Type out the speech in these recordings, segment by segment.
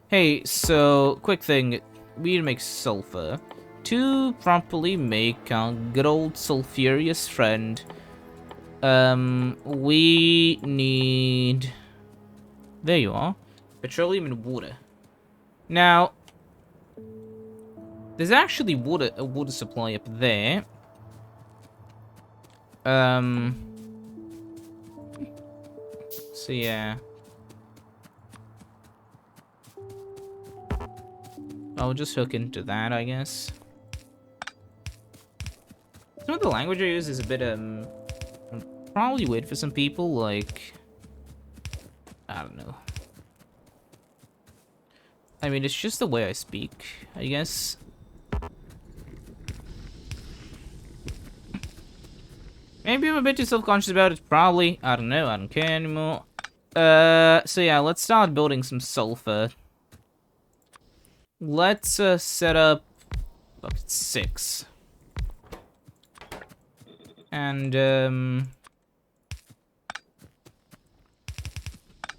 Hey, so, quick thing. We need to make sulfur. To properly make our good old sulfurious friend, we need... There you are. Petroleum and water. Now, there's actually a water supply up there. Um, so yeah. I'll just hook into that, I guess. Some of the language I use is a bit, probably weird for some people, like... I don't know. I mean, it's just the way I speak, I guess. Maybe I'm a bit too self-conscious about it, probably. I don't know, I don't care anymore. So yeah, let's start building some sulfur. Let's, set up... bucket 6. And,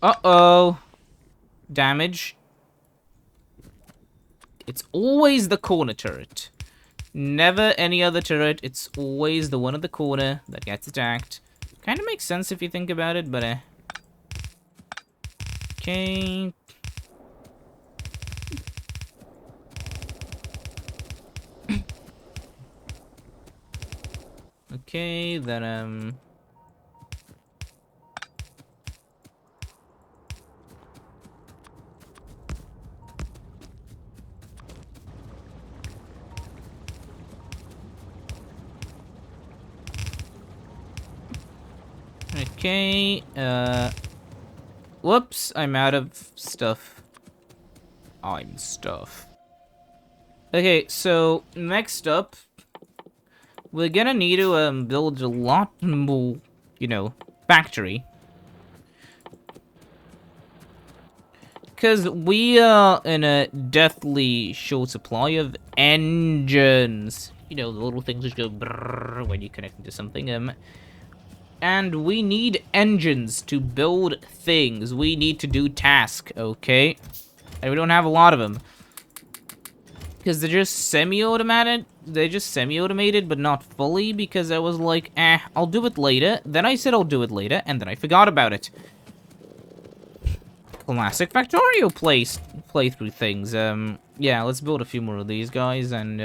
uh-oh. Damage. It's always the corner turret. Never any other turret. It's always the one at the corner that gets attacked. Kind of makes sense if you think about it, but, okay. Okay, then, okay, whoops, I'm out of stuff. I'm stuff. Okay, so, next up, we're gonna need to, build a lot more, factory. Because we are in a deathly short supply of engines. You know, the little things which go brrrr when you connect into something, and we need engines to build things. We need to do tasks, okay? And we don't have a lot of them. Because they're just semi-automated. They're just semi-automated, but not fully. Because I was like, I'll do it later. Then I said I'll do it later, and then I forgot about it. Classic Factorio playthrough things. Yeah, let's build a few more of these guys, and,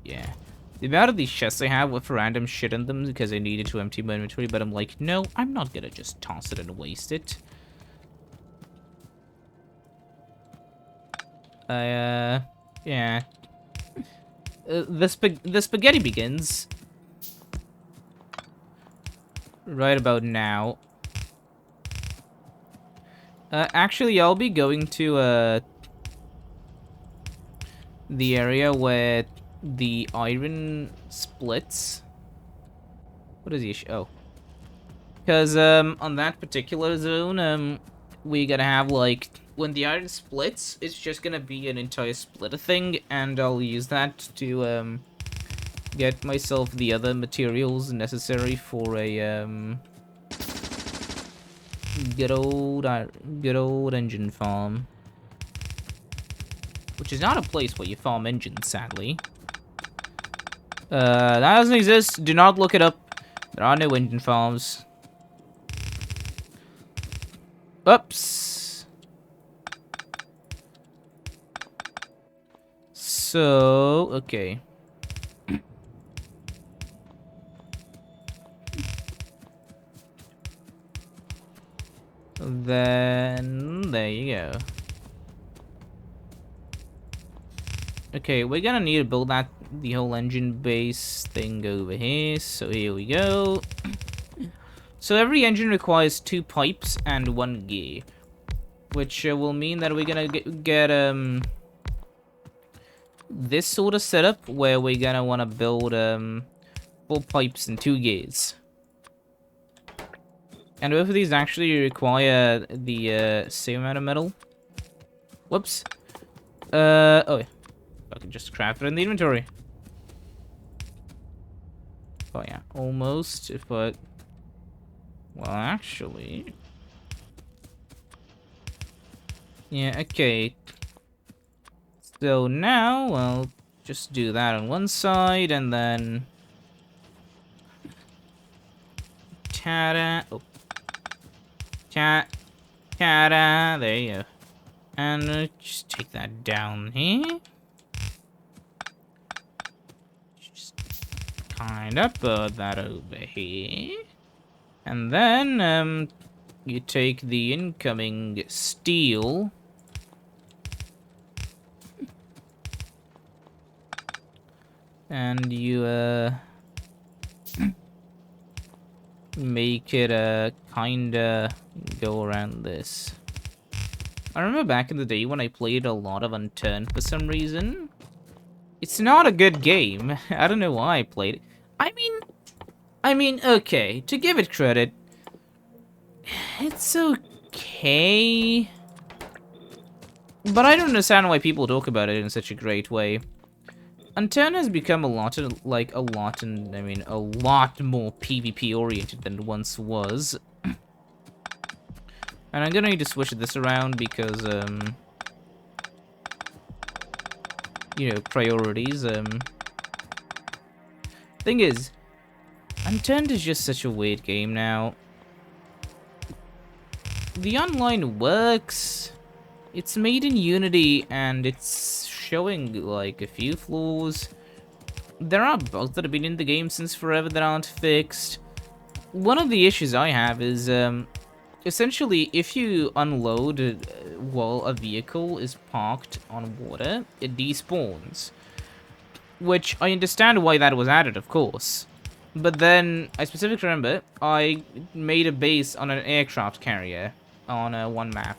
yeah. The amount of these chests I have with random shit in them because I needed to empty my inventory, but I'm like, no, I'm not gonna just toss it and waste it. Yeah. The spaghetti begins right about now. Actually, I'll be going to, the area where the iron splits. What is the issue? Oh. Because, on that particular zone, we gotta have, like, when the iron splits, it's just gonna be an entire splitter thing, and I'll use that to, get myself the other materials necessary for a, good old engine farm. Which is not a place where you farm engines, sadly. That doesn't exist. Do not look it up. There are no engine farms. Oops. So, okay. Then, there you go. Okay, we're gonna need to build the whole engine base thing over here. So here we go. So every engine requires 2 pipes and 1 gear. Which will mean that we're gonna get this sort of setup where we're gonna wanna build 4 pipes and 2 gears. And both of these actually require the same amount of metal. Whoops. Oh yeah. I can just craft it in the inventory. Oh yeah, almost, but... Well, actually... Yeah, okay. So now, well, just do that on one side, and then... Ta-da! Oh. Ta-da! There you go. And just take that down here. Just kind of put that over here. And then, you take the incoming steel. And you, make it, kinda go around this. I remember back in the day when I played a lot of Unturned for some reason. It's not a good game. I don't know why I played it. I mean, okay, to give it credit, it's okay. But I don't understand why people talk about it in such a great way. Unturned has become a lot more PvP oriented than it once was. And I'm gonna need to switch this around because, you know, priorities, Thing is, Unturned is just such a weird game now. The online works. It's made in Unity, and it's showing, like, a few flaws. There are bugs that have been in the game since forever that aren't fixed. One of the issues I have is, essentially, if you unload while a vehicle is parked on water, it despawns. Which, I understand why that was added, of course. But then, I specifically remember, I made a base on an aircraft carrier on one map.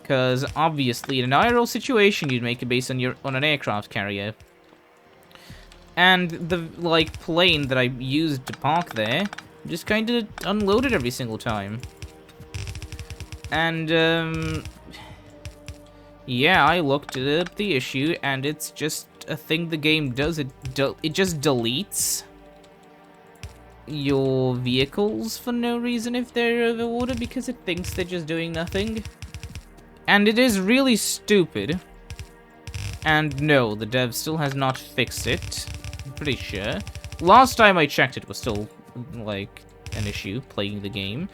Because, obviously, in an IRL situation, you'd make a base on an aircraft carrier. And the, like, plane that I used to park there just kind of unloaded every single time. And, yeah, I looked at the issue, and it's just a thing the game does. It just deletes your vehicles for no reason if they're over water because it thinks they're just doing nothing. And it is really stupid. And no, the dev still has not fixed it. I'm pretty sure. Last time I checked, it was still, like, an issue playing the game.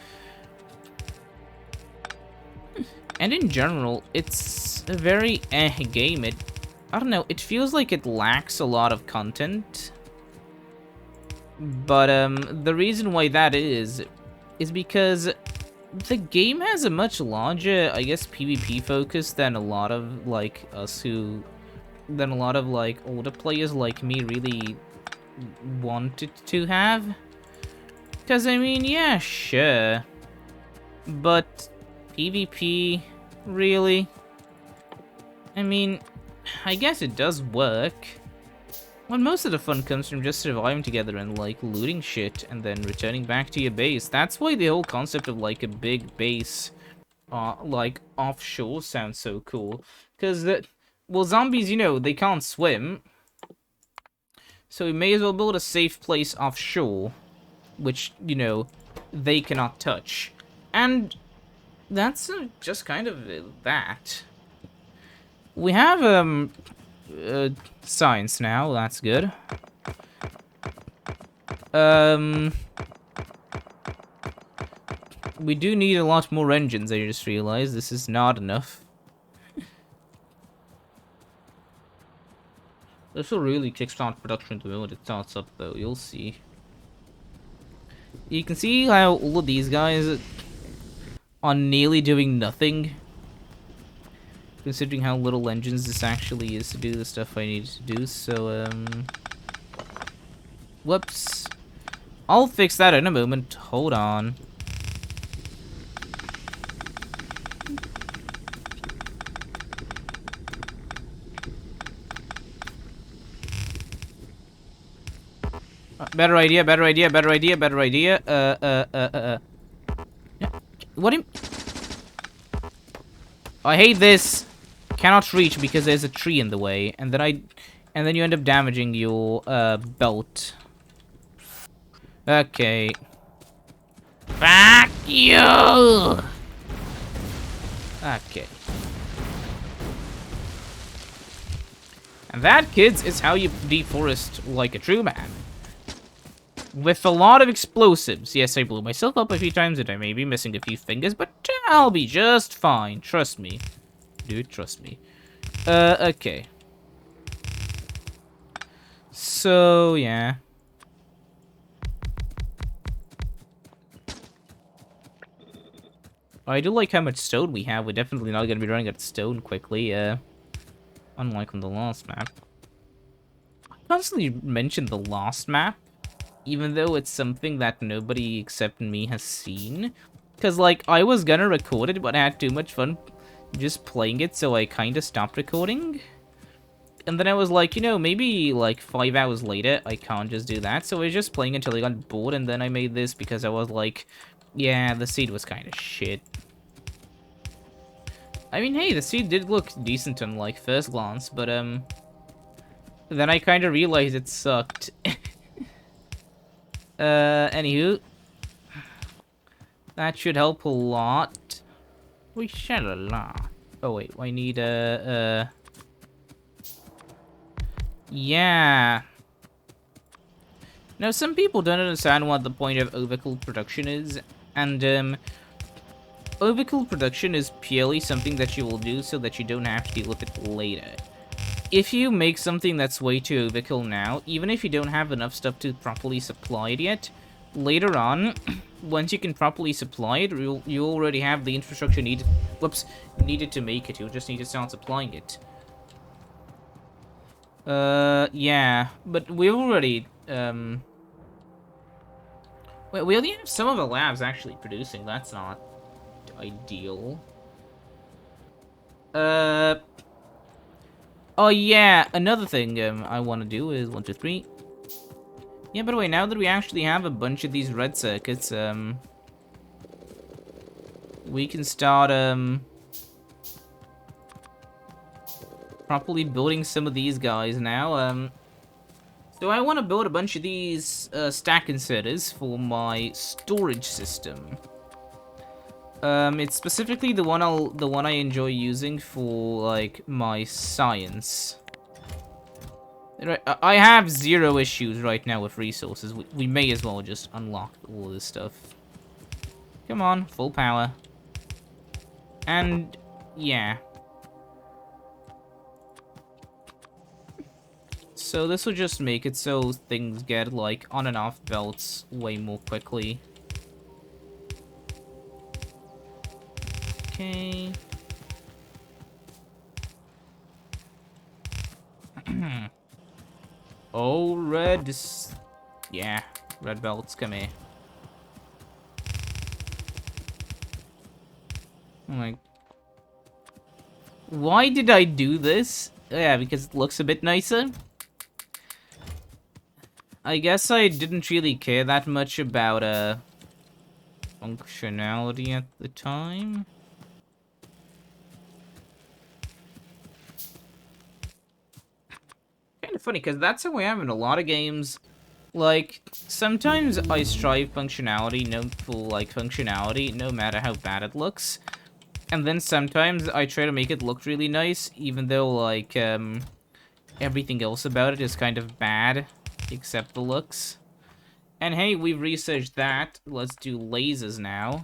And in general, it's a very game. I don't know, it feels like it lacks a lot of content. But, the reason why that is because the game has a much larger, I guess, PvP focus than a lot of, like, older players like me really wanted to have. Because, I mean, yeah, sure. But PvP, really? I mean, I guess it does work. When most of the fun comes from just surviving together and, like, looting shit and then returning back to your base. That's why the whole concept of, like, a big base, like, offshore sounds so cool. Because, well, zombies, you know, they can't swim. So we may as well build a safe place offshore, which, you know, they cannot touch. And that's just kind of that. We have, science now, that's good. We do need a lot more engines, I just realized. This is not enough. This will really kickstart production the moment it starts up, though, you'll see. You can see how all of these guys are nearly doing nothing. Considering how little engines this actually is to do the stuff I need to do, so, whoops. I'll fix that in a moment. Hold on. Better idea, better idea, better idea, better idea. What do you... I hate this. Cannot reach because there's a tree in the way, and then you end up damaging your belt. Okay. Fuck you. Okay. And that, kids, is how you deforest like a true man. With a lot of explosives. Yes, I blew myself up a few times and I may be missing a few fingers, but I'll be just fine. Trust me. Dude, trust me. Okay. So, yeah. I do like how much stone we have. We're definitely not going to be running out of stone quickly, unlike on the last map. I constantly mention the last map, even though it's something that nobody except me has seen. Because, like, I was gonna record it, but I had too much fun just playing it, so I kind of stopped recording. And then I was like, you know, maybe, like, 5 hours later, I can't just do that. So I was just playing until I got bored, and then I made this because I was like, yeah, the seed was kind of shit. I mean, hey, the seed did look decent on, like, first glance, but, then I kind of realized it sucked. Anywho. That should help a lot. We sha-la-la. Oh, wait, I need yeah. Now, some people don't understand what the point of overkill production is, and, overkill production is purely something that you will do so that you don't have to deal with it later. If you make something that's way too overkill now, even if you don't have enough stuff to properly supply it yet, later on, once you can properly supply it, you already have the infrastructure needed to make it. You'll just need to start supplying it. Yeah, but we already, well, we only have some of the labs actually producing. That's not ideal. Oh yeah, another thing I want to do is 1, 2, 3. Yeah, by the way, now that we actually have a bunch of these red circuits, we can start properly building some of these guys now. So I want to build a bunch of these stack inserters for my storage system. It's specifically the one I enjoy using for like my science. Right, I have 0 issues right now with resources. We may as well just unlock all this stuff. Come on, full power. And yeah. So this will just make it so things get like on and off belts way more quickly. Okay. Oh, red. Yeah, red belts, come here. I'm like, why did I do this? Yeah, because it looks a bit nicer. I guess I didn't really care that much about functionality at the time. Kind of funny, because that's how I am in a lot of games. Like, sometimes I strive functionality, no matter how bad it looks. And then sometimes I try to make it look really nice, even though, like, everything else about it is kind of bad, except the looks. And hey, we've researched that. Let's do lasers now.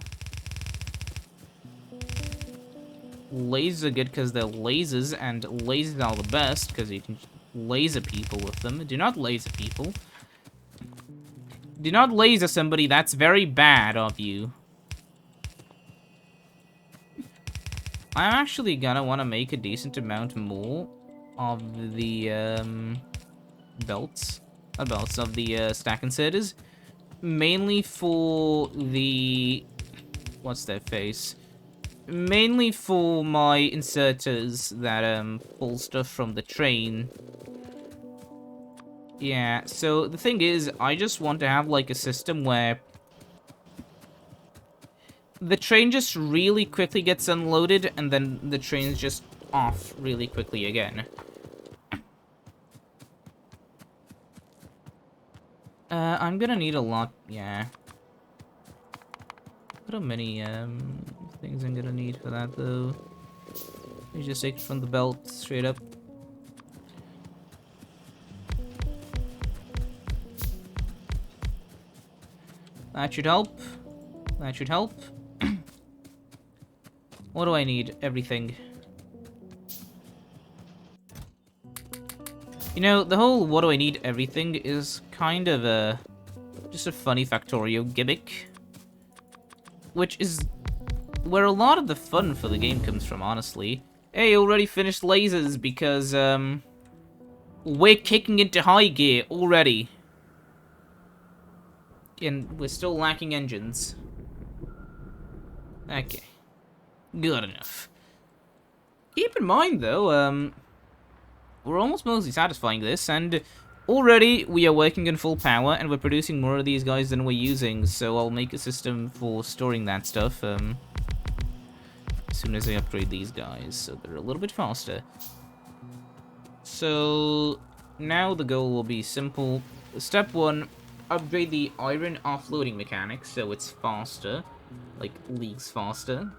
Lasers are good because they're lasers, and lasers are the best because you can laser people with them. Do not laser people. Do not laser somebody. That's very bad of you. I'm actually gonna want to make a decent amount more of the belts. Not belts, of the stack inserters. Mainly for the... what's their face? Mainly for my inserters that pull stuff from the train. Yeah, so the thing is, I just want to have like a system where the train just really quickly gets unloaded and then the train's just off really quickly again. I'm gonna need a lot, yeah. What are many things I'm gonna need for that though? You just take it from the belt straight up. That should help. That should help. What do I need? Everything. You know, the whole what do I need everything is kind of just a funny Factorio gimmick. Which is where a lot of the fun for the game comes from, honestly. Hey, already finished lasers because, we're kicking into high gear already. And we're still lacking engines. Okay. Good enough. Keep in mind, though, we're almost mostly satisfying this, and already we are working in full power, and we're producing more of these guys than we're using, so I'll make a system for storing that stuff, as soon as I upgrade these guys, so they're a little bit faster. So, now the goal will be simple. Step 1, upgrade the iron offloading mechanics so it's faster, like leagues faster.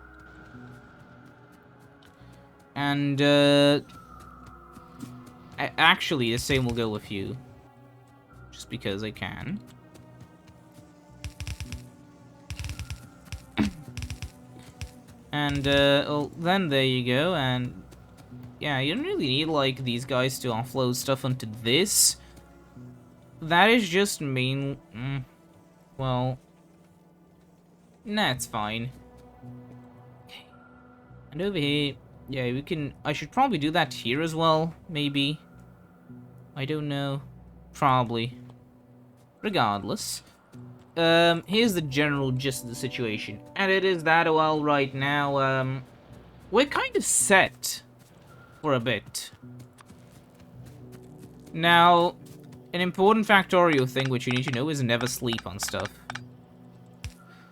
And, actually, the same will go with you. Just because I can. And, well, then there you go, and yeah, you don't really need, like, these guys to offload stuff onto this. That is just well, nah, it's fine. Okay. And over here, yeah, we can, I should probably do that here as well, maybe. I don't know. Probably. Regardless. Here's the general gist of the situation. And it is that, well, right now, we're kind of set for a bit. Now, an important Factorio thing which you need to know is never sleep on stuff.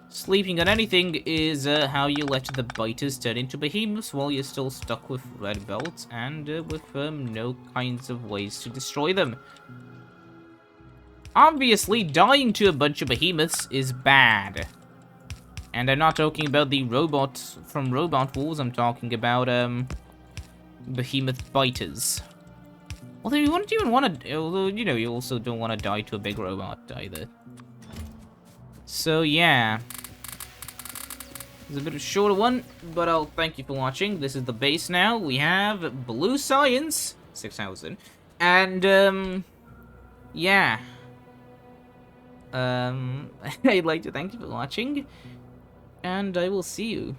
Sleeping on anything is how you let the biters turn into behemoths while you're still stuck with red belts and with no kinds of ways to destroy them. Obviously, dying to a bunch of behemoths is bad. And I'm not talking about the robots from Robot Wars, I'm talking about, behemoth biters. Although you wouldn't even want to, although, you know, you also don't want to die to a big robot either. So, yeah. It's a bit of a shorter one, but I'll thank you for watching. This is the base now. We have Blue Science, 6,000. And, yeah. I'd like to thank you for watching, and I will see you